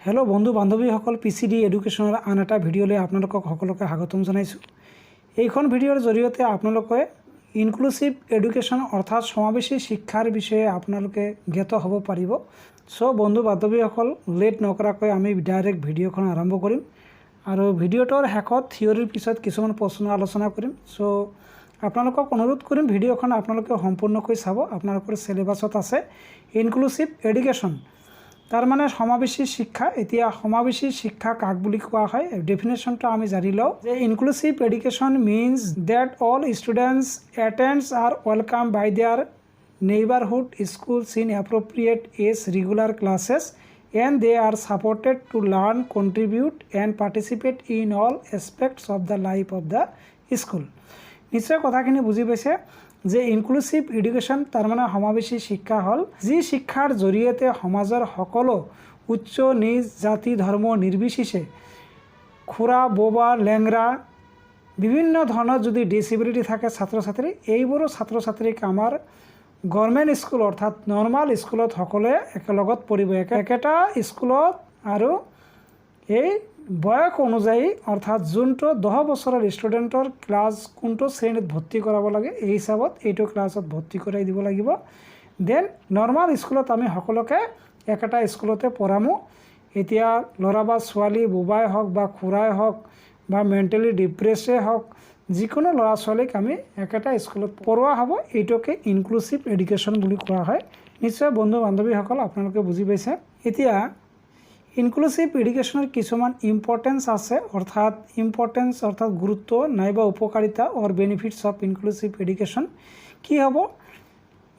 Hello बंधु बान्धवीসকল পিচিডি এডুকেশ্যনৰ আন এটা ভিডিঅ'লৈ আপোনালোকক সকলোকে স্বাগতম জনাইছোঁ। এইখন ভিডিঅ'ৰ জৰিয়তে আপোনালোকে ইনক্লুসিভ এডুকেশ্যন অৰ্থাৎ সমাৱেশী শিক্ষাৰ বিষয়ে আপোনালোকে জ্ঞাত হ'ব পাৰিব। সো বন্ধু বান্ধৱীসকল লেট নকৰাকৈ আমি ডাইৰেক্ট ভিডিঅ'খন আৰম্ভ কৰিম আৰু ভিডিঅ'টোৰ শেষত থিয়ৰীৰ পিছত কিছুমান প্ৰশ্ন আলোচনা কৰিম। সো আপোনালোকক অনুৰোধ কৰিম ভিডিঅ'খন আপোনালোকে সম্পূৰ্ণকৈ চাব। আপোনালোকৰ সিলেবাছত আছে ইনক্লুসিভ এডুকেশ্যন, তাৰ মানে সমাবেশী শিক্ষা। এতিয়া সমাবেশী শিক্ষা কাক বুলি কোৱা হয় ডেফিনেশনটা আমি জানি লওঁ যে inclusive education means that all students attends are welcome by their neighborhood schools in appropriate age regular classes and they are supported to learn, contribute and participate in all aspects of the life of the school। নিশ্চয় কথাখিনি বুজি পাইছে যে inclusive education তাৰ মানে সমাৱেশী শিক্ষা হ'ল যি শিক্ষাৰ জৰিয়তে সমাজৰ সকলো উচ্চ নিজ জাতি ধৰ্ম নিৰ্বিশেষে খুৰা বোবা লেংৰা বিভিন্ন ধৰণৰ যদি ডিসেবিলিটি থাকে ছাত্ৰ ছাত্ৰী এইবোৰো ছাত্ৰ ছাত্ৰীক আমাৰ গভৰ্ণমেণ্ট স্কুল অৰ্থাৎ নৰ্মাল স্কুলত সকলোৱে একেলগত পঢ়িব একেটা স্কুলত আৰু এই বয়স অনুযায়ী অৰ্থাৎ যোনটো 10 বছৰৰ ষ্টুডেণ্টৰ ক্লাছ কোনটো শ্ৰেণীত ভৰ্তি কৰাব লাগে এই হিচাপত এইটো ক্লাছত ভৰ্তি কৰাই দিব লাগিব। দেন নৰ্মাল স্কুলত আমি সকলোকে একেটা স্কুলতে পঢ়ামো। এতিয়া ল'ৰা বা ছোৱালী বোবাই হওক বা খুৰাই হওক বা মেণ্টেলি ডিপ্ৰেছে হওক যিকোনো ল'ৰা ছোৱালীক আমি একেটা স্কুলত পঢ়োৱা হ'ব। এইটোকে ইনক্লুসিভ এডুকেশ্যন বুলি কোৱা হয়। নিশ্চয় বন্ধু বান্ধৱীসকল আপোনালোকে বুজি পাইছে। এতিয়া ইনক্লুসিভ এডুকেশ্যনৰ কিছুমান ইম্পৰ্টেন্স আছে অৰ্থাৎ গুৰুত্ব নাইবা উপকাৰিতা অৰ বেনিফিটছ অফ ইনক্লুসিভ এডুকেশ্যন কি হ'ব।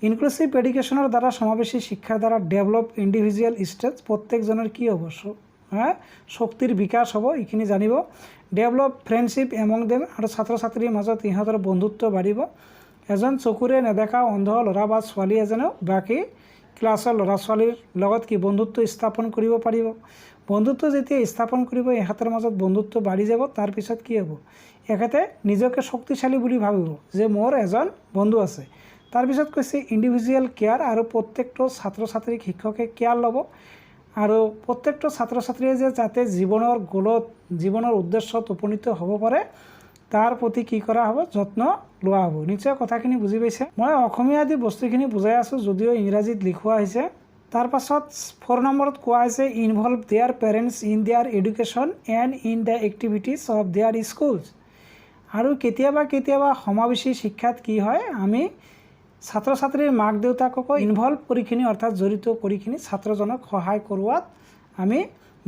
ইনক্লুসিভ এডুকেশ্যনৰ দ্বাৰা সমাৱেশী শিক্ষাৰ দ্বাৰা ডেভেলপ ইণ্ডিভিজুৱেল ষ্টেজ প্ৰত্যেকজনৰ কি হ'ব শক্তিৰ বিকাশ হ'ব এইখিনি জানিব। ডেভেলপ ফ্ৰেণ্ডশ্বিপ এমং দেম আৰু ছাত্ৰ ছাত্ৰীৰ মাজত ইহঁতৰ বন্ধুত্ব বাঢ়িব। এজন চকুৰে নেদেখা অন্ধ ল'ৰা বা ছোৱালী এজনেও বাকী ক্লাছৰ ল'ৰা ছোৱালীৰ লগত কি বন্ধুত্ব স্থাপন কৰিব পাৰিব। বন্ধুত্ব যেতিয়া স্থাপন কৰিব ইহঁতৰ মাজত বন্ধুত্ব বাঢ়ি যাব। তাৰপিছত কি হ'ব এখেতে নিজকে শক্তিশালী বুলি ভাবিব যে মোৰ এজন বন্ধু আছে। তাৰপিছত কৈছে ইণ্ডিভিজুৱেল কেয়াৰ আৰু প্ৰত্যেকটো ছাত্ৰ ছাত্ৰীক শিক্ষকে কেয়াৰ ল'ব আৰু প্ৰত্যেকটো ছাত্ৰ ছাত্ৰীয়ে যে যাতে জীৱনৰ গ'লত জীৱনৰ উদ্দেশ্যত উপনীত হ'ব পাৰে তাৰ প্ৰতি কি কৰা হ'ব যত্ন লোৱা হ'ব। নিশ্চয় কথাখিনি বুজি পাইছে। মই অসমীয়া আদি বস্তুখিনি বুজাই আছোঁ যদিও ইংৰাজীত লিখোৱা হৈছে। তাৰ পাছত 4 নম্বৰত কোৱা হৈছে involve their parents in their education and in the activities of their schools. আৰু কেতিয়াবা সমাৱেশী শিক্ষাত কি হয় আমি ছাত্ৰ ছাত্ৰীৰ মাক দেউতাককো ইনভলভ কৰিখিনি অৰ্থাৎ জড়িত কৰিখিনি ছাত্ৰজনক সহায় কৰোৱাত আমি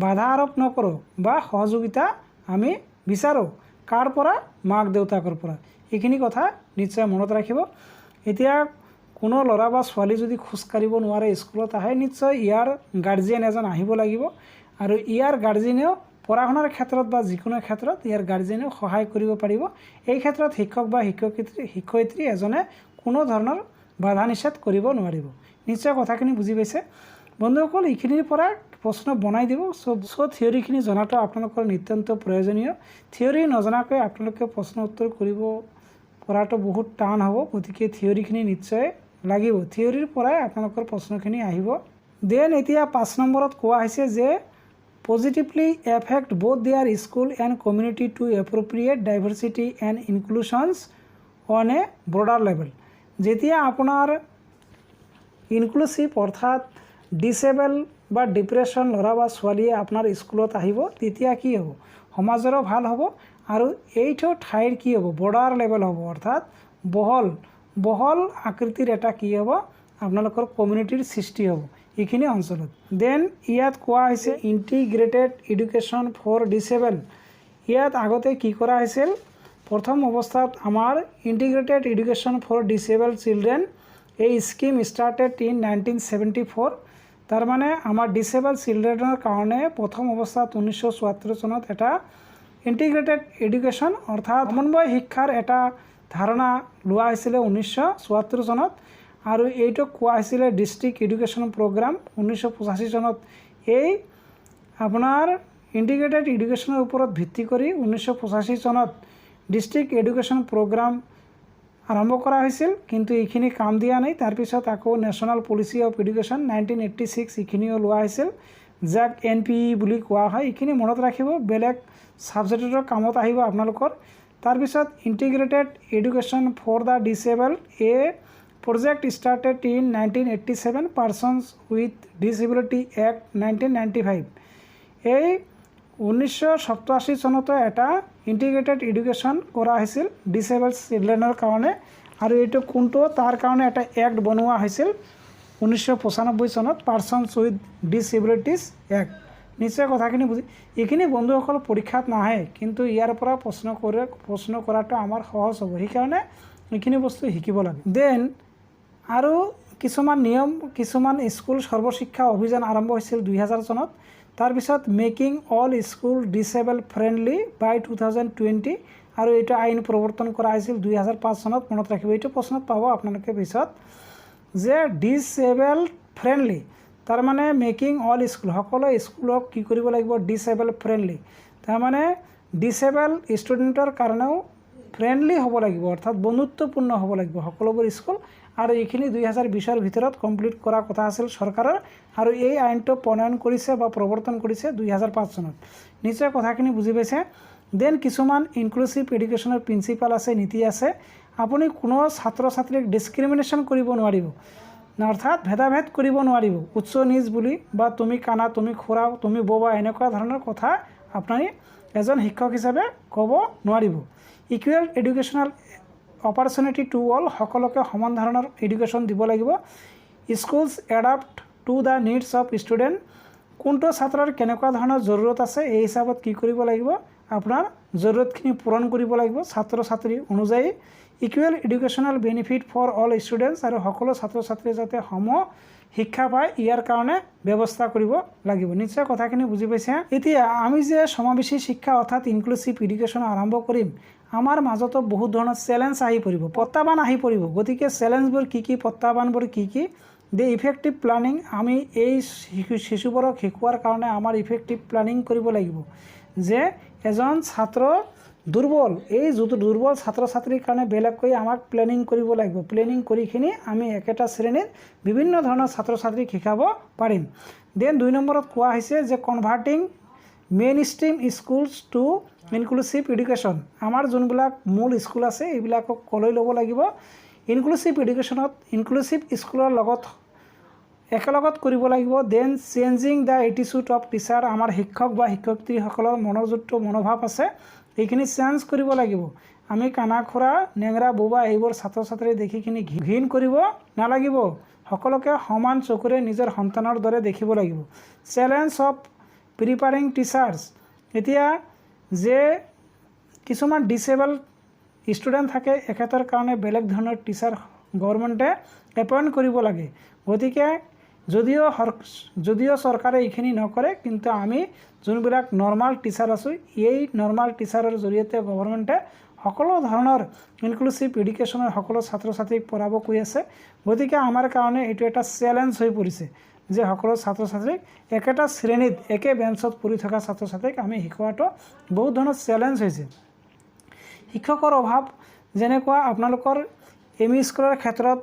বাধা আৰোপ নকৰোঁ বা সহযোগিতা আমি বিচাৰোঁ। কাৰ পৰা মাক দেউতাকৰ পৰা। এইখিনি কথা নিশ্চয় মনত ৰাখিব। এতিয়া কোনো ল'ৰা বা ছোৱালী যদি খোজকাঢ়িব নোৱাৰে স্কুলত আহে নিশ্চয় ইয়াৰ গাৰ্জিয়েন এজন আহিব লাগিব আৰু ইয়াৰ গাৰ্জিয়েনেও পঢ়া শুনাৰ ক্ষেত্ৰত বা যিকোনো ক্ষেত্ৰত ইয়াৰ গাৰ্জিয়েনেও সহায় কৰিব পাৰিব। এই ক্ষেত্ৰত শিক্ষক বা শিক্ষয়িত্ৰী এজনে কোনো ধৰণৰ বাধা নিষেধ কৰিব নোৱাৰিব। নিশ্চয় কথাখিনি বুজি পাইছে বন্ধুসকল। এইখিনিৰ পৰা প্ৰশ্ন বনাই দিব। থিয়ৰিখিনি জনাটো আপোনালোকৰ নিতান্ত প্ৰয়োজনীয়। থিয়ৰি নজনাকৈ আপোনালোকে প্ৰশ্ন উত্তৰ কৰিব পৰাটো বহুত টান হ'ব। গতিকে থিয়ৰিখিনি নিশ্চয় লাগিব। থিয়ৰিৰ পৰাই আপোনালোকৰ প্ৰশ্নখিনি আহিব। দেন এতিয়া 5 নম্বৰত কোৱা হৈছে যে positively affect both their school and community to appropriate diversity and inclusions on a broader level. যেতিয়া আপোনাৰ ইনক্লুসিভ অৰ্থাৎ ডিসেবল বা ডিপ্ৰেশ্যন ল'ৰা বা ছোৱালীয়ে আপোনাৰ স্কুলত আহিব তেতিয়া কি হ'ব সমাজৰো ভাল হ'ব আৰু এইটো ঠাইৰ কি হ'ব বৰ্ডাৰ লেভেল হ'ব অৰ্থাৎ বহল আকৃতিৰ এটা কি হ'ব আপোনালোকৰ কমিউনিটিৰ সৃষ্টি হ'ব এইখিনি অঞ্চলত। দেন ইয়াত কোৱা হৈছে ইণ্টিগ্ৰেটেড এডুকেশ্যন ফৰ ডিসেবল। ইয়াত আগতে কি কৰা হৈছিল প্ৰথম অৱস্থাত আমাৰ integrated education for disable children এই স্কিম ষ্টাৰ্টেড ইন 1974। তাৰ মানে আমাৰ ডিসেবল চিলড্ৰেনৰ কাৰণে প্ৰথম অৱস্থাত 1974 চনত এটা ইণ্টিগ্ৰেটেড এডুকেশ্যন অৰ্থাৎ সমন্বয় শিক্ষাৰ এটা ধাৰণা লোৱা হৈছিলে 1974 চনত আৰু এইটো কোৱা হৈছিলে ডিষ্ট্ৰিক্ট এডুকেশ্যন প্ৰগ্ৰাম 1985 চনত। এই আপোনাৰ ইণ্টিগ্ৰেটেড এডুকেশ্যনৰ ওপৰত ভিত্তি কৰি 1985 চনত ডিষ্ট্ৰিক্ট এডুকেশ্যন প্ৰগ্ৰাম আৰম্ভ কৰা হৈছিল কিন্তু এইখিনি কাম দিয়া নাই। তাৰপিছত আকৌ নেশ্যনেল পলিচি অফ এডুকেশ্যন 1986 এইখিনিও লোৱা হৈছিল যাক NPE বুলি কোৱা হয়। এইখিনি মনত ৰাখিব, বেলেগ ছাবজেক্টৰ কামত আহিব আপোনালোকৰ। তাৰপিছত integrated education for the disable a project started in 1987 persons with disability act 1995। এই 1987 চনতে এটা ইণ্টিগ্ৰেটেড এডুকেশ্যন কৰা হৈছিল ডিচেবল চিলড্ৰেনৰ কাৰণে, আৰু এইটো কোনটো তাৰ কাৰণে এটা এক্ট বনোৱা হৈছিল 1995 চনত, পাৰ্চনছ উইথ ডিচেবিলিটিজ এক্ট। নিশ্চয় কথাখিনি বুজি, এইখিনি বন্ধুসকল পৰীক্ষাত নাহে, কিন্তু ইয়াৰ পৰা প্ৰশ্ন কৰাটো আমাৰ সহজ হ'ব, সেইকাৰণে এইখিনি বস্তু শিকিব লাগে। দেন আৰু কিছুমান নিয়ম, কিছুমান স্কুল সৰ্বশিক্ষা অভিযান আৰম্ভ হৈছিল 2000 চনত। তাৰপিছত making all school disable friendly by 2020, আৰু এইটো আইন প্ৰৱৰ্তন কৰা হৈছিল 2005 চনত। মনত ৰাখিব, এইটো প্ৰশ্নত পাব আপোনালোকে পিছত, যে ডিচেবল ফ্ৰেণ্ডলি তাৰমানে মেকিং অল স্কুল, সকলো স্কুলক কি কৰিব লাগিব, ডিচেবল ফ্ৰেণ্ডলি, তাৰমানে ডিচেবল ষ্টুডেণ্টৰ কাৰণেও ফ্ৰেণ্ডলি হ'ব লাগিব, অৰ্থাৎ বন্ধুত্বপূৰ্ণ হ'ব লাগিব সকলোবোৰ স্কুল। আৰু এইখিনি 2020ৰ ভিতৰত কমপ্লিট কৰা কথা আছিল চৰকাৰৰ, আৰু এই আইনটো প্ৰণয়ন কৰিছে বা প্ৰৱৰ্তন কৰিছে 2005 চনত। নিশ্চয় কথাখিনি বুজি পাইছে। দেন কিছুমান ইনক্লুচিভ এডুকেশ্যনৰ প্ৰিন্সিপাল আছে, নীতি আছে। আপুনি কোনো ছাত্ৰ ছাত্ৰীক ডিছক্ৰিমিনেশ্যন কৰিব নোৱাৰিব, অৰ্থাৎ ভেদাভেদ কৰিব নোৱাৰিব, উচ্চ নিজ বুলি বা তুমি কানা, তুমি খুৰা, তুমি বোবা, এনেকুৱা ধৰণৰ কথা আপুনি এজন শিক্ষক হিচাপে ক'ব নোৱাৰিব। Equal educational opportunity to all, সকলোকে সমান ধৰণৰ এডুকেশ্যন দিব লাগিব। Schools adapt two the needs of student, কোনটো ছাত্ৰৰ কেনেকুৱা ধৰণৰ জৰুৰত আছে এই হিচাপত কি কৰিব লাগিব, আপোনাৰ জৰুৰতখিনি পূৰণ কৰিব লাগিব ছাত্ৰ ছাত্ৰী অনুযায়ী। Equal educational benefit for all students, আৰু সকলো ছাত্ৰ ছাত্ৰীয়ে যাতে সম শিক্ষা পায় ইয়াৰ কাৰণে ব্যৱস্থা কৰিব লাগিব। নিশ্চয় কথাখিনি বুজি পাইছে। এতিয়া আমি যে সমাৱেশী শিক্ষা অৰ্থাৎ ইনক্লুচিভ এডুকেশ্যন আৰম্ভ কৰিম, আমাৰ মাজতো বহুত ধৰণৰ চেলেঞ্জ আহি পৰিব, প্ৰত্যাহ্বান আহি পৰিব। গতিকে চেলেঞ্জবোৰ কি কি, প্ৰত্যাহ্বানবোৰ কি কি, দে ইফেক্টিভ প্লানিং, আমি এই শিশুবোৰক শিকোৱাৰ কাৰণে আমাৰ ইফেক্টিভ প্লানিং কৰিব লাগিব। যে এজন ছাত্ৰ দুৰ্বল, এই দুৰ্বল ছাত্ৰ ছাত্ৰীৰ কাৰণে বেলেগকৈ আমাক প্লেনিং কৰিব লাগিব। প্লেনিং কৰিখিনি আমি একেটা শ্ৰেণীত বিভিন্ন ধৰণৰ ছাত্ৰ ছাত্ৰীক শিকাব পাৰিম। দেন 2 নম্বৰত কোৱা হৈছে যে converting mainstream schools to inclusive education, আমাৰ যোনবিলাক মূল স্কুল আছে এইবিলাকক কলৈ ল'ব লাগিব, ইনক্লুচিভ এডুকেশ্যনত ইনক্লুচিভ স্কুলৰ লগত একেলগত কৰিব লাগিব। দেন চেঞ্জিং দ্য এটিচিউড অফ টিচাৰ, আমাৰ শিক্ষক বা শিক্ষয়িত্ৰীসকলৰ মনোযুক্ত মনোভাৱ আছে, এইখিনি চেঞ্জ কৰিব লাগিব। আমি কানা খোৰা, নেংৰা, বোবা এইবোৰ ছাত্ৰ ছাত্ৰী দেখিখিনি ঘৃণ কৰিব নালাগিব, সকলোকে সমান চকুৰে নিজৰ সন্তানৰ দৰে দেখিব লাগিব। চেলেঞ্জ অফ প্ৰিপাৰিং টিচাৰ্ছ, এতিয়া যে কিছুমান ডিচেবল ষ্টুডেণ্ট থাকে, এখেতৰ কাৰণে বেলেগ ধৰণৰ টিচাৰ গভৰ্ণমেণ্টে এপইণ্ট কৰিব লাগে। গতিকে যদিও চৰকাৰে এইখিনি নকৰে, কিন্তু আমি যোনবিলাক নৰ্মাল টিচাৰ আছোঁ, এই নৰ্মাল টিচাৰৰ জৰিয়তে গভৰ্ণমেণ্টে সকলো ধৰণৰ ইনক্লুচিভ এডুকেশ্যনৰ সকলো ছাত্ৰ ছাত্ৰীক পঢ়াব কৈ আছে। গতিকে আমাৰ কাৰণে এইটো এটা চেলেঞ্জ হৈ পৰিছে যে সকলো ছাত্ৰ ছাত্ৰীক একেটা শ্ৰেণীত একে বেঞ্চত পঢ়ি থকা ছাত্ৰ ছাত্ৰীক আমি শিকোৱাটো বহুত ধৰণৰ চেলেঞ্জ হৈছে। শিক্ষকৰ অভাৱ, যেনেকুৱা আপোনালোকৰ ME স্কুলৰ ক্ষেত্ৰত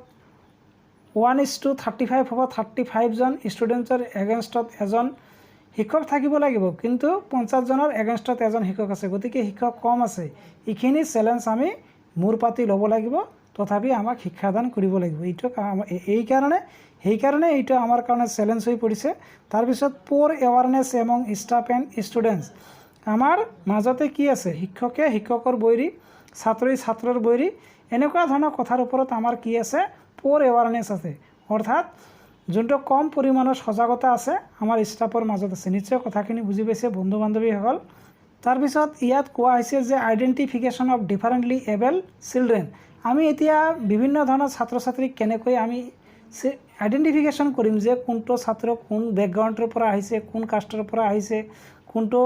1:35 হ'ব, 35জন ষ্টুডেণ্টৰ এগেইনষ্টত এজন শিক্ষক থাকিব লাগিব, কিন্তু 50জনৰ এগেইনষ্টত এজন শিক্ষক আছে, গতিকে শিক্ষক কম আছে। এইখিনি চেলেঞ্জ আমি মূৰ পাতি ল'ব লাগিব, তথাপি আমাক শিক্ষাদান কৰিব লাগিব। এইটো সেইকাৰণে এইটো আমাৰ কাৰণে চেলেঞ্জ হৈ পৰিছে। তাৰপিছত পুৰ awareness among staff and students, আমাৰ মাজতে কি আছে, শিক্ষকে শিক্ষকৰ বৈৰী, ছাত্ৰই ছাত্ৰৰ বৈৰী, এনেকুৱা ধৰণৰ কথাৰ ওপৰত আমাৰ কি আছে, পুৰ এৱাৰনেছ আছে, অৰ্থাৎ যোনটো কম পৰিমাণৰ সজাগতা আছে আমাৰ ষ্টাফৰ মাজত আছে। নিশ্চয় কথাখিনি বুজি পাইছে বন্ধু বান্ধৱীসকল। তাৰপিছত ইয়াত কোৱা হৈছে যে identification of differently able children, আমি এতিয়া বিভিন্ন ধৰণৰ ছাত্ৰ ছাত্ৰীক কেনেকৈ আমি আইডেণ্টিফিকেশ্যন কৰিম যে কোনটো ছাত্ৰ কোন বেকগ্ৰাউণ্ডৰ পৰা আহিছে, কোন কাষ্টৰ পৰা আহিছে, কোনটো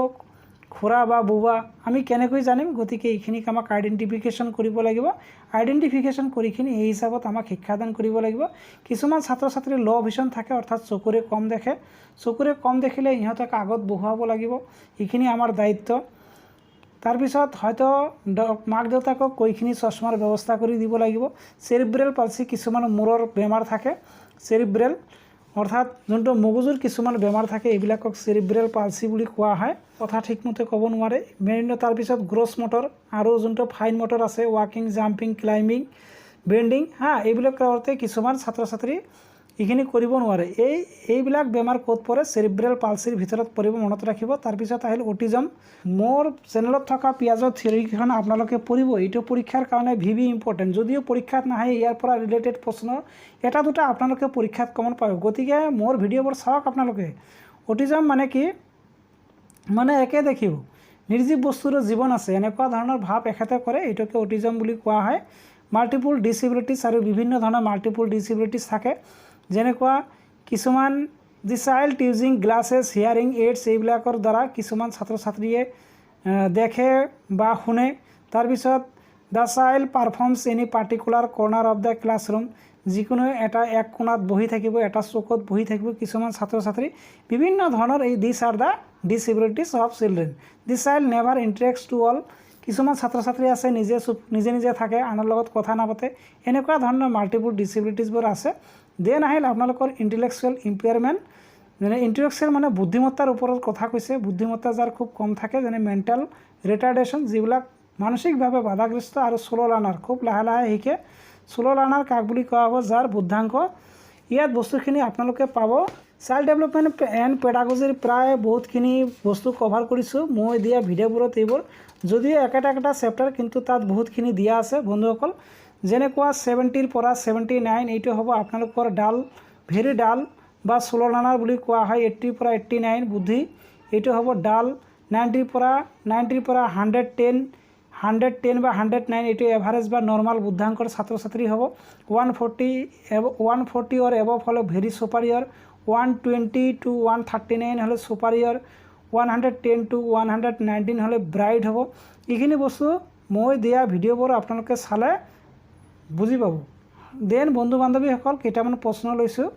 খুৰা বা বুবা, আমি কেনেকৈ জানিম। গতিকে এইখিনিক আমাক আইডেণ্টিফিকেশ্যন কৰিব লাগিব। আইডেণ্টিফিকেশ্যন কৰিখিনি এই হিচাপত আমাক শিক্ষাদান কৰিব লাগিব। কিছুমান ছাত্ৰ ছাত্ৰীৰ ল' ভিজন থাকে, অৰ্থাৎ চকুৰে কম দেখে, চকুৰে কম দেখিলে ইহঁতক আগত বহুৱাব লাগিব, এইখিনি আমাৰ দায়িত্ব। তাৰপিছত হয়তো মাক দেউতাকক কৈখিনি চশমাৰ ব্যৱস্থা কৰি দিব লাগিব। চেৰিব্ৰেল পালচি, কিছুমান মূৰৰ বেমাৰ থাকে, চেৰিব্ৰেল অৰ্থাৎ যোনটো মগজুৰ কিছুমান বেমাৰ থাকে এইবিলাকক চেৰিব্ৰেল পালচি বুলি কোৱা হয়। কথা ঠিকমতে ক'ব নোৱাৰে। মেইন তাৰপিছত গ্ৰছ মটৰ আৰু যোনটো ফাইন মটৰ আছে ৱাকিং, জাম্পিং, ক্লাইম্বিং, বেণ্ডিং এইবিলাক কৰোঁতে কিছুমান ছাত্ৰ ছাত্ৰী এইখিনি কৰিব নোৱাৰে। এইবিলাক বেমাৰ ক'ত পৰে? চেৰিব্ৰেল পালচিৰ ভিতৰত পৰিব, মনত ৰাখিব। তাৰপিছত আহিল অটিজম। মোৰ চেনেলত থকা পিয়াজৰ থিয়ৰীখন আপোনালোকে পঢ়িব। এইটো পৰীক্ষাৰ কাৰণে ভি ইম্পৰ্টেণ্ট। যদিও পৰীক্ষাত নাহে ইয়াৰ পৰা ৰিলেটেড প্ৰশ্ন এটা দুটা আপোনালোকে পৰীক্ষাত কমন পাব। গতিকে মোৰ ভিডিঅ'বোৰ চাওক আপোনালোকে। অটিজম মানে কি? মানে একে দেখিব, নিৰ্জীৱ বস্তুৰো জীৱন আছে এনেকুৱা ধৰণৰ ভাৱ এখেতে কৰে, এইটোকে অটিজম বুলি কোৱা হয়। মাল্টিপুল ডিচেবিলিটিছ আৰু বিভিন্ন ধৰণৰ মাল্টিপুল ডিচেবিলিটিছ থাকে, যেনেকুৱা কিছুমান the child using glasses, hearing aids এইবিলাকৰ দ্বাৰা কিছুমান ছাত্ৰ ছাত্ৰীয়ে দেখে বা শুনে। তাৰপিছত the child performs any particular corner of the classroom, যিকোনো এক কোণাত বহি থাকিব, এটা চুকত বহি থাকিব কিছুমান ছাত্ৰ ছাত্ৰী। বিভিন্ন ধৰণৰ this are the disabilities of children. The child never interacts to all, কিছুমান ছাত্ৰ ছাত্ৰী আছে নিজে নিজে থাকে, আনৰ লগত কথা নাপাতে, এনেকুৱা ধৰণৰ মাল্টিপুল ডিচেবিলিটিছবোৰ আছে। দেন আহিল আপোনালোকৰ ইণ্টেলেকচুৱেল ইম্পেয়াৰমেণ্ট, যেনে ইণ্টেলেকচুৱেল মানে বুদ্ধিমত্তাৰ ওপৰত কথা কৈছে। বুদ্ধিমত্তা যাৰ খুব কম থাকে, যেনে মেণ্টেল ৰিটাৰ্ডেশ্যন, যিবিলাক মানসিকভাৱে বাধাগ্ৰস্ত, আৰু শ্ল' লাৰ্ণাৰ, খুব লাহে লাহে শিকে। শ্ল' লাৰ্ণাৰ কাক বুলি কোৱা হ'ব? যাৰ বুদ্ধাংক। ইয়াত বস্তুখিনি আপোনালোকে পাব। চাইল্ড ডেভেলপমেণ্ট এণ্ড পেডাগজিৰ প্ৰায় বহুতখিনি বস্তু কভাৰ কৰিছোঁ মই দিয়া ভিডিঅ'বোৰত। এইবোৰ যদিও একেটা চেপ্টাৰ, কিন্তু তাত বহুতখিনি দিয়া আছে বন্ধুসকল। যেনেকুৱা 70ৰ পৰা 79 এইটো হ'ব আপোনালোকৰ ডাল, ভেৰি ডাল বা শ্ল' লাৰ্ণাৰ বুলি কোৱা হয়। 80ৰ পৰা 89 বুদ্ধি, এইটো হ'ব ডাল। 90ৰ পৰা 110 বা 109 এইটো এভাৰেজ বা নৰ্মাল বুদ্ধাংকৰ ছাত্ৰ ছাত্ৰী হ'ব। 140 অৰ এবভ হ'লে ভেৰি ছুপাৰিয়ৰ, 120 to 139 হ'লে ছুপাৰিয়ৰ, 110 to 119 হ'লে ব্ৰাইট হ'ব। এইখিনি বস্তু মই দিয়া ভিডিঅ'বোৰ আপোনালোকে চালে বুজি পাব। দেন বন্ধু বান্ধৱীসকল, কেইটামান প্ৰশ্ন লৈছোঁ,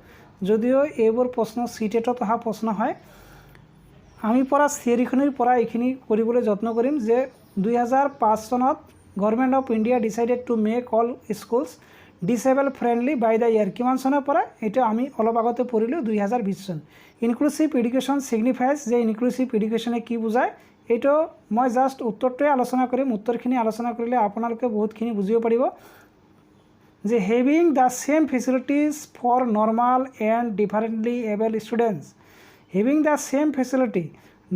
যদিও এইবোৰ প্ৰশ্ন চিটেটত অহা প্ৰশ্ন হয়। আমি পৰা থিয়ৰীখনিৰ পৰা এইখিনি কৰিবলৈ যত্ন কৰিম যে 2005 চনত government of India decided to make all schools disable friendly by the year. কিমান চনৰ পৰা? এইটো আমি অলপ আগতে পঢ়িলোঁ, 2020 চন। ইনক্লুচিভ এডুকেশ্যন ছিগনিফাইজ, যে ইনক্লুচিভ এডুকেশ্যনে কি বুজায়, এইটো মই জাষ্ট উত্তৰটোৱে আলোচনা কৰিম। উত্তৰখিনি আলোচনা কৰিলে আপোনালোকে বহুতখিনি বুজিব পাৰিব। যে having the same facilities for normal and differently able students. Having the same facility,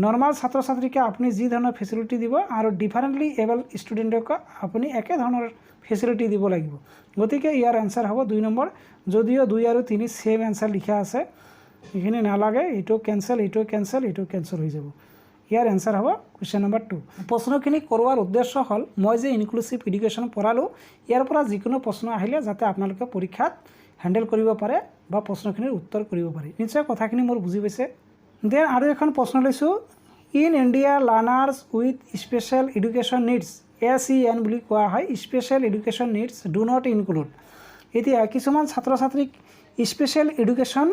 normal ছাত্ৰ ছাত্ৰীকে আপুনি যি ধৰণৰ ফেচিলিটি দিব, আৰু ডিফাৰেণ্টলি এবল ষ্টুডেণ্টক আপুনি একে ধৰণৰ ফেচিলিটি দিব লাগিব। গতিকে ইয়াৰ এনচাৰ হ'ব 2 নম্বৰ। যদিও 2 আৰু 3 সেম এনচাৰ লিখা আছে, এইখিনি নালাগে, এইটো কেঞ্চেল, এইটো কেঞ্চেল, এইটো কেঞ্চেল হৈ যাব। ইয়াৰ এনচাৰ হ'ব কুৱেশ্যন নম্বৰ 2। প্ৰশ্নখিনি কৰোৱাৰ উদ্দেশ্য হ'ল, মই যে ইনক্লুচিভ এডুকেশ্যন পঢ়ালোঁ, ইয়াৰ পৰা যিকোনো প্ৰশ্ন আহিলে যাতে আপোনালোকে পৰীক্ষাত হেণ্ডেল কৰিব পাৰে বা প্ৰশ্নখিনিৰ উত্তৰ কৰিব পাৰে। নিশ্চয় কথাখিনি মোৰ বুজি পাইছে। দেন আৰু এখন প্ৰশ্ন লৈছোঁ, in India learners with special education needs, SEN বুলি কোৱা হয়, special education needs do not include. এতিয়া কিছুমান ছাত্ৰ ছাত্ৰীক স্পেচিয়েল এডুকেশ্যন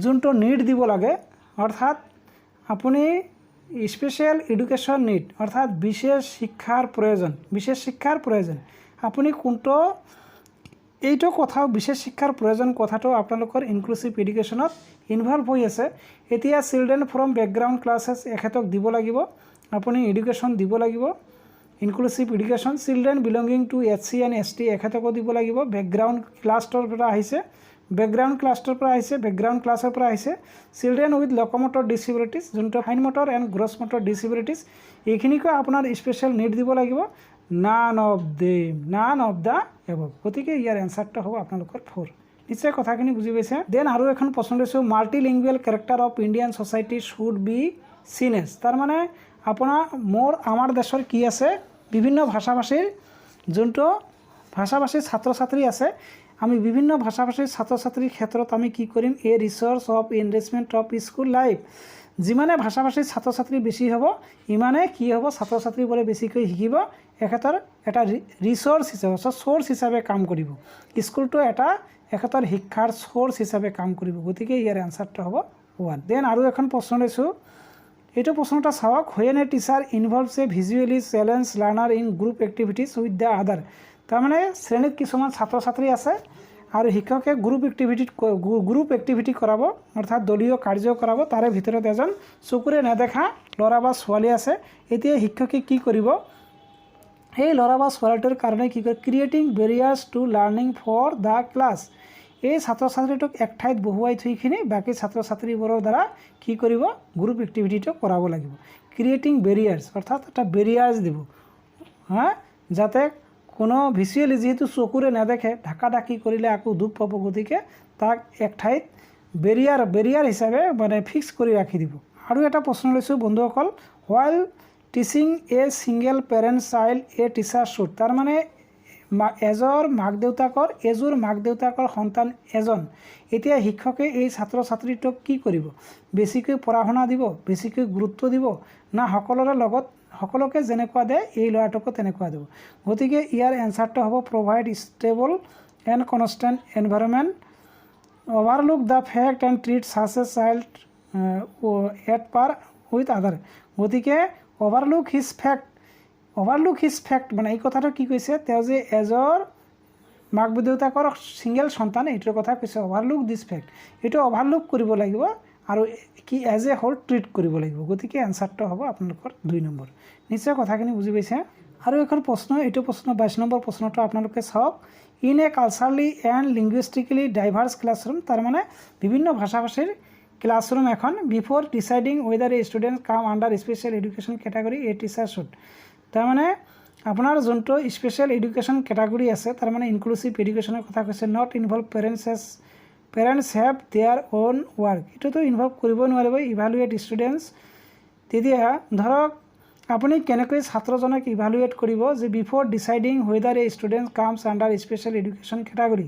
যোনটো নিড দিব লাগে, অৰ্থাৎ আপুনি স্পেচিয়েল এডুকেশ্যন নিড অৰ্থাৎ বিশেষ শিক্ষাৰ প্ৰয়োজন, আপুনি কোনটো এইটো কথাও বিশেষ শিক্ষাৰ প্ৰয়োজন কথাটো আপোনালোকৰ ইনক্লুচিভ এডুকেশ্যনত ইনভলভ হৈ আছে। এতিয়া চিলড্ৰেন ফ্ৰম বেকগ্ৰাউণ্ড ক্লাছেছ এখেতক দিব লাগিব, আপুনি এডুকেশ্যন দিব লাগিব। Inclusive education children belonging to SC and ST এখেতকো দিব লাগিব। বেকগ্ৰাউণ্ড ক্লাছৰ পৰা আহিছে, বেকগ্ৰাউণ্ড ক্লাছৰ পৰা আহিছে। চিলড্ৰেন উইথ লক'মটৰ ডিচেবিলিটিছ, যোনটো fine motor and gross motor disabilities, এইখিনিকো আপোনাৰ স্পেচিয়েল নিড দিব লাগিব। None of the above. গতিকে ইয়াৰ এনচাৰটো হ'ব আপোনালোকৰ 4। নিশ্চয় কথাখিনি বুজি পাইছে। দেন আৰু এখন প্ৰশ্ন লৈছোঁ, multilingual character of Indian society should be seen as. তাৰমানে আমাৰ দেশৰ কি আছে, বিভিন্ন ভাষাভাষীৰ যোনটো ভাষাভাষীৰ ছাত্ৰ ছাত্ৰী আছে, আমি বিভিন্ন ভাষাভাষীৰ ছাত্ৰ ছাত্ৰীৰ ক্ষেত্ৰত আমি কি কৰিম, a resource of enrichment of school life. যিমানে ভাষাভাষীৰ ছাত্ৰ ছাত্ৰী বেছি হ'ব, ইমানে কি হ'ব, ছাত্ৰ ছাত্ৰীবোৰে বেছিকৈ শিকিব, এখেতৰ এটা ৰিচৰ্চ হিচাপে চ'ৰ্চ হিচাপে কাম কৰিব। স্কুলটো এটা এখেতৰ শিক্ষাৰ চ'ৰ্চ হিচাপে কাম কৰিব। গতিকে ইয়াৰ এনচাৰটো হ'ব 1। দেন আৰু এখন প্ৰশ্ন লৈছোঁ, এইটো প্ৰশ্নটা চাওক, when a teacher ইনভলভছ A visually challenge learner in group activities with the আদাৰ। তাৰমানে শ্ৰেণীত কিছুমান ছাত্ৰ ছাত্ৰী আছে, আৰু শিক্ষকে গ্ৰুপ এক্টিভিটি কৰাব অৰ্থাৎ দলীয় কাৰ্য কৰাব। তাৰে ভিতৰত এজন চকুৰে নেদেখা ল'ৰা বা ছোৱালী আছে। এতিয়া শিক্ষকে কি কৰিব, এই ল'ৰা বা ছোৱালীটোৰ কাৰণে কি কৰে, creating barriers to learning for the class. এই ছাত্ৰ ছাত্ৰীটোক এক ঠাইত বহুৱাই থৈখিনি বাকী ছাত্ৰ ছাত্ৰীবোৰৰ দ্বাৰা কি কৰিব, গ্ৰুপ এক্টিভিটিটো কৰাব লাগিব। ক্ৰিয়েটিং বেৰিয়াৰ্ছ অৰ্থাৎ এটা বেৰিয়াৰ্ছ দিব, যাতে কোনো ভিজুৱেলি যিহেতু চকুৰে নেদেখে ঢাকি কৰিলে আকৌ দুখ পাব, গতিকে তাক এক ঠাইত বেৰিয়াৰ হিচাপে মানে ফিক্স কৰি ৰাখি দিব। আৰু এটা প্ৰশ্ন লৈছোঁ বন্ধুসকল, while teaching A single parent child A teacher should. তাৰমানে এযোৰ মাক দেউতাকৰ সন্তান এজন। এতিয়া শিক্ষকে এই ছাত্ৰ ছাত্ৰীটোক কি কৰিব, বেছিকৈ পঢ়া শুনা দিব, বেছিকৈ গুৰুত্ব দিব, না সকলোকে যেনেকুৱা দিয়ে এই ল'ৰাটোকো তেনেকুৱা দিব। গতিকে ইয়াৰ এনচাৰটো হ'ব provide stable and constant environment, overlook the fact and treat such a child at par with other. গতিকে অভাৰলুক হিজ ফেক্ট মানে এই কথাটো কি কৈছে, তেওঁ যে এযোৰ মাক দেউতাকৰ ছিংগল সন্তান এইটোৰ কথা কৈছে। অভাৰলুক দিছ ফেক্ট, এইটো অভাৰলুক কৰিব লাগিব আৰু কি এজ এ হোল ট্ৰিট কৰিব লাগিব। গতিকে এনচাৰটো হ'ব আপোনালোকৰ 2 নম্বৰ। নিশ্চয় কথাখিনি বুজি পাইছে। আৰু এখন প্ৰশ্ন, এইটো প্ৰশ্ন 22 নম্বৰ প্ৰশ্নটো আপোনালোকে চাওক। In a culturally and linguistically diverse classroom, তাৰমানে বিভিন্ন ভাষা ভাষীৰ ক্লাছৰুম এখন, before deciding whether a student come under special education category a teacher should. তাৰমানে আপোনাৰ যোনটো স্পেচিয়েল এডুকেশ্যন কেটাগৰী আছে, তাৰমানে ইনক্লুচিভ এডুকেশ্যনৰ কথা কৈছে। Not involve parents have there on work, এইটোতো ইনভলভ কৰিব নোৱাৰিব। ইভালুৱেট ষ্টুডেণ্টছ, তেতিয়া ধৰক আপুনি কেনেকৈ ছাত্ৰজনক ইভালুৱেট কৰিব যে before deciding whether a student comes under special education category,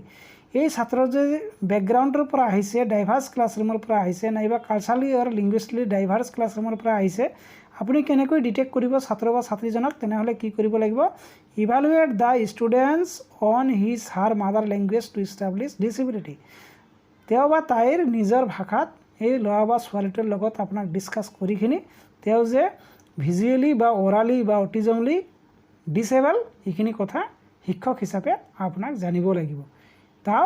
এই ছাত্ৰ যে বেকগ্ৰাউণ্ডৰ পৰা আহিছে, ডাইভাৰ্ছ ক্লাছৰুমৰ পৰা আহিছে, নাইবা কালচাৰেলি আৰু লিংগুইষ্টিকেলি ডাইভাৰ্ছ ক্লাছৰুমৰ পৰা আহিছে, আপুনি কেনেকৈ ডিটেক্ট কৰিব ছাত্ৰ বা ছাত্ৰীজনক, তেনেহ'লে কি কৰিব লাগিব, evaluate the students on his her mother language to establish disability. তেওঁ বা তাইৰ নিজৰ ভাষাত এই ল'ৰা বা ছোৱালীটোৰ লগত আপোনাক ডিছকাছ কৰিখিনি তেওঁ যে ভিজুৱেলি বা অৰালি বা অটিজমলি ডিচেবল, এইখিনি কথা শিক্ষক হিচাপে আপোনাক জানিব লাগিব। তাও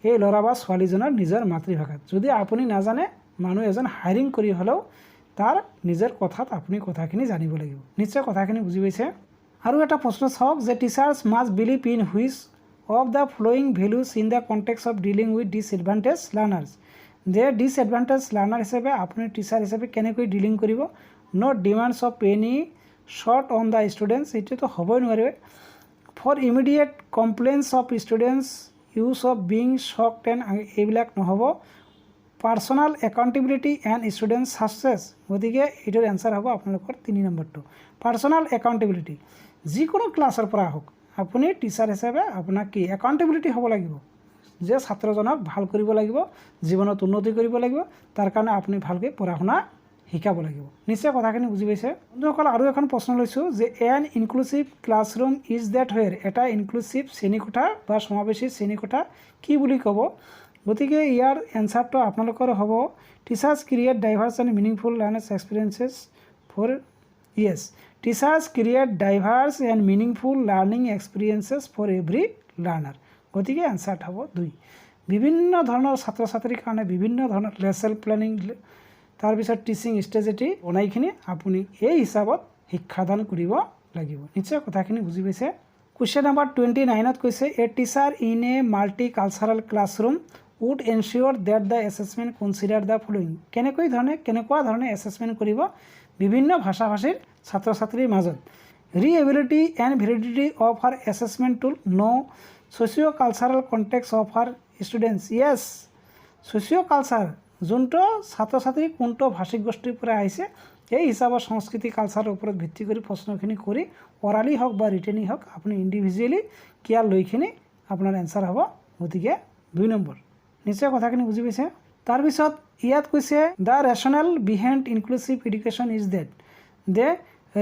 এই ল'ৰা বা ছোৱালীজনৰ নিজৰ মাতৃভাষাত। যদি আপুনি নাজানে, মানুহ এজন হায়াৰিং কৰি হ'লেও তাৰ নিজৰ কথাত আপুনি কথাখিনি জানিব লাগিব। নিশ্চয় কথাখিনি বুজি পাইছে। আৰু এটা প্ৰশ্ন চাওক যে teachers must believe in which of the following values in the context of dealing with disadvantage learners. যে ডিছএডভান্টেজ লাৰ্ণাৰ হিচাপে আপুনি টিচাৰ হিচাপে কেনেকৈ ডিলিং কৰিব। Not demands of any short on the students, এইটোতো হ'বই নোৱাৰিব। For immediate complains of students use of being shocked and, এইবিলাক নহ'ব। Personal accountability and student success, গতিকে এইটোৰ এনচাৰ হ'ব আপোনালোকৰ 3 নম্বৰটো। পাৰ্চনেল একাউণ্টেবিলিটি, যিকোনো ক্লাছৰ পৰা আহক আপুনি টিচাৰ হিচাপে আপোনাক কি একাউণ্টেবিলিটি হ'ব লাগিব, যে ছাত্ৰজনক ভাল কৰিব লাগিব, জীৱনত উন্নতি কৰিব লাগিব, তাৰ কাৰণে আপুনি ভালকৈ পঢ়া শুনা শিকাব লাগিব। নিশ্চয় কথাখিনি বুজি পাইছে বন্ধুসকল। আৰু এখন প্ৰশ্ন লৈছোঁ যে an inclusive classroom is that where, এটা ইনক্লুচিভ শ্ৰেণীকোঠা বা সমাৱেশী শ্ৰেণীকোঠা কি বুলি ক'ব। গতিকে ইয়াৰ এনচাৰটো আপোনালোকৰ হ'ব teachers create diverse and meaningful learners experiences for yes, teachers create diverse and meaningful learning experiences for every learner. গতিকে এনচাৰটো হ'ব 2। বিভিন্ন ধৰণৰ ছাত্ৰ ছাত্ৰীৰ কাৰণে বিভিন্ন ধৰণৰ লেচন প্লেনিং, তাৰপিছত টিচিং ষ্ট্ৰেটেজি বনাইখিনি আপুনি এই হিচাপত শিক্ষাদান কৰিব লাগিব। নিশ্চয় কথাখিনি বুজি পাইছে। কুৱেশ্যন নম্বৰ 29ত কৈছে a teacher in a multi cultural classroom would ensure that the assessment consider the following. কেনেকুৱা ধৰণে এছেছমেণ্ট কৰিব বিভিন্ন ভাষা ভাষীৰ ছাত্ৰ ছাত্ৰীৰ মাজত। Reliability and validity of her assessment tool, no' socio' cultural context of her students, yes. Socio' culture, যোনটো ছাত্ৰ ছাত্ৰী কোনটো ভাষিক গোষ্ঠীৰ পৰা আহিছে, এই হিচাপত সংস্কৃতি কালচাৰৰ ওপৰত ভিত্তি কৰি প্ৰশ্নখিনি কৰি অৰালি হওক বা ৰিটেনি হওক আপুনি ইণ্ডিভিজুৱেলি কেয়াৰ লৈখিনি আপোনাৰ এনচাৰ হ'ব। গতিকে 2 নম্বৰ। নিশ্চয় কথাখিনি বুজি পাইছে। তাৰপিছত ইয়াত কৈছে the rationale behind inclusive education is that, the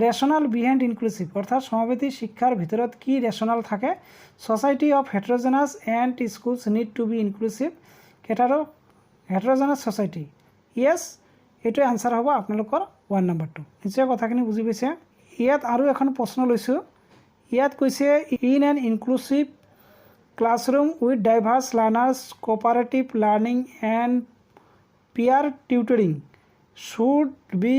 rationale behind inclusive অৰ্থাৎ সমাৱেশী শিক্ষাৰ ভিতৰত কি ৰেচনেল থাকে। Society of heterogeneous and schools need to be inclusive heterogeneous society, yes. এইটো এনচাৰ হ'ব আপোনালোকৰ 1 নম্বৰটো। নিশ্চয় কথাখিনি বুজি পাইছে। ইয়াত আৰু এখন প্ৰশ্ন লৈছোঁ। ইয়াত কৈছে in an inclusive classroom with diverse learners, cooperative learning and peer tutoring should be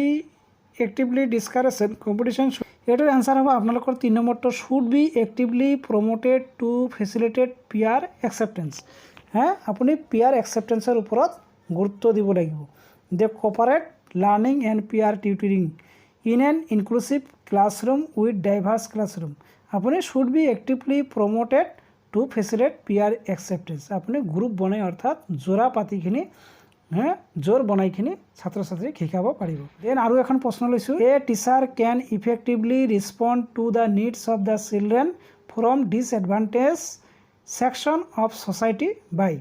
actively discouraged and competition এটার অ্যান্সার হবে আপনাদের 3 নম্বরটা should be actively promoted to facilitate peer acceptance. হ্যাঁ, আপনি পিয়ার অ্যাকসেপ্টেন্সের ওপৰত গুৰুত্ব দিব লাগিব। The cooperate learning and peer tutoring in an inclusive classroom with diverse classroom. আপনি should be actively promoted to facilitate peer acceptance. আপনি গ্ৰুপ বনাই অৰ্থাৎ জোৰা পাতিখিনি জোৰ বনাইখিনি ছাত্ৰ ছাত্ৰীক শিকাব পাৰিব। দেন আৰু এখন প্ৰশ্ন লৈছোঁ, a teacher can effectively respond to the needs of the children from disadvantage section of society by.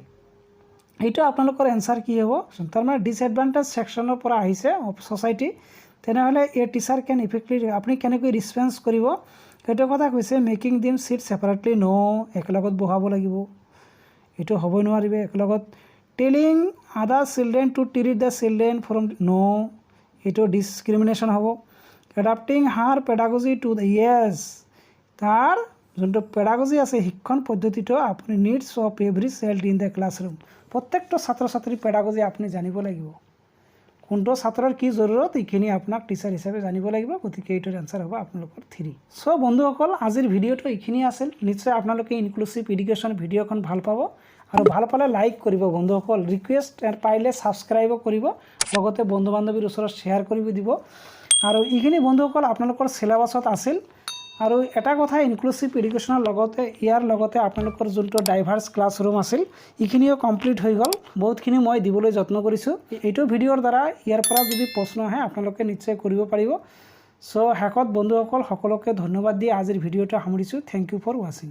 এইটো আপোনালোকৰ এনসাৰ কি হ'ব? তাৰমানে ডিসএডভান্টেজ সেকশনৰ পৰা আহিছে অফ সোসাইটি। তেনেহ'লে এ টিচাৰ কেন ইফেক্টিভলি আপুনি কেনেকৈ ৰিছপন্স কৰিব এইটো কথা কৈছে। মেকিং দিম চিট ছেপাৰেটলি একেলগত বহাব লাগিব, এইটো হ'বই নোৱাৰিব একেলগত। Telling other children to treat the children from এইটো ডিছক্ৰিমিনেশ্যন হ'ব। Adapting her pedagogy to the তাৰ যোনটো পেডাগজি আছে শিক্ষণ পদ্ধতিটো আপুনি needs of every child in the classroom. প্ৰত্যেকটো ছাত্ৰ ছাত্ৰীৰ পেডাগজি আপুনি জানিব লাগিব, কোনটো ছাত্ৰৰ কি জৰুৰত এইখিনি আপোনাক টিচাৰ হিচাপে জানিব লাগিব। গতিকে এইটোৰ এনসাৰ হ'ব আপোনালোকৰ 3। চ' বন্ধুসকল, আজিৰ ভিডিঅ'টো এইখিনি আছিল। নিশ্চয় আপোনালোকে ইনক্লুসিভ এডুকেশ্যন ভিডিঅ'খন ভাল পাব আৰু ভাল পালে লাইক কৰিব বন্ধুসকল। ৰিকুৱেষ্ট পাৰিলে ছাবস্ক্ৰাইবো কৰিব, লগতে বন্ধু বান্ধৱীৰ ওচৰত শ্বেয়াৰ কৰিব দিব। আৰু এইখিনি বন্ধুসকল আপোনালোকৰ চিলেবাছত আছিল। আৰু এটা কথা, ইনক্লুসিভ এডুকেশ্যনৰ লগতে ইয়াৰ লগতে আপোনালোকৰ যোনটো ডাইভাৰ্ছ ক্লাছৰুম আছিল এইখিনিও কমপ্লিট হৈ গ'ল। বহুতখিনি মই দিবলৈ যত্ন কৰিছোঁ। এইটো ভিডিঅ'ৰ দ্বাৰা ইয়াৰ পৰা যদি প্ৰশ্ন আহে আপোনালোকে নিশ্চয় কৰিব পাৰিব। চ' শেষত বন্ধুসকল সকলোকে ধন্যবাদ দি আজিৰ ভিডিঅ'টো সামৰিছোঁ। থেংক ইউ ফৰ ৱাচিং।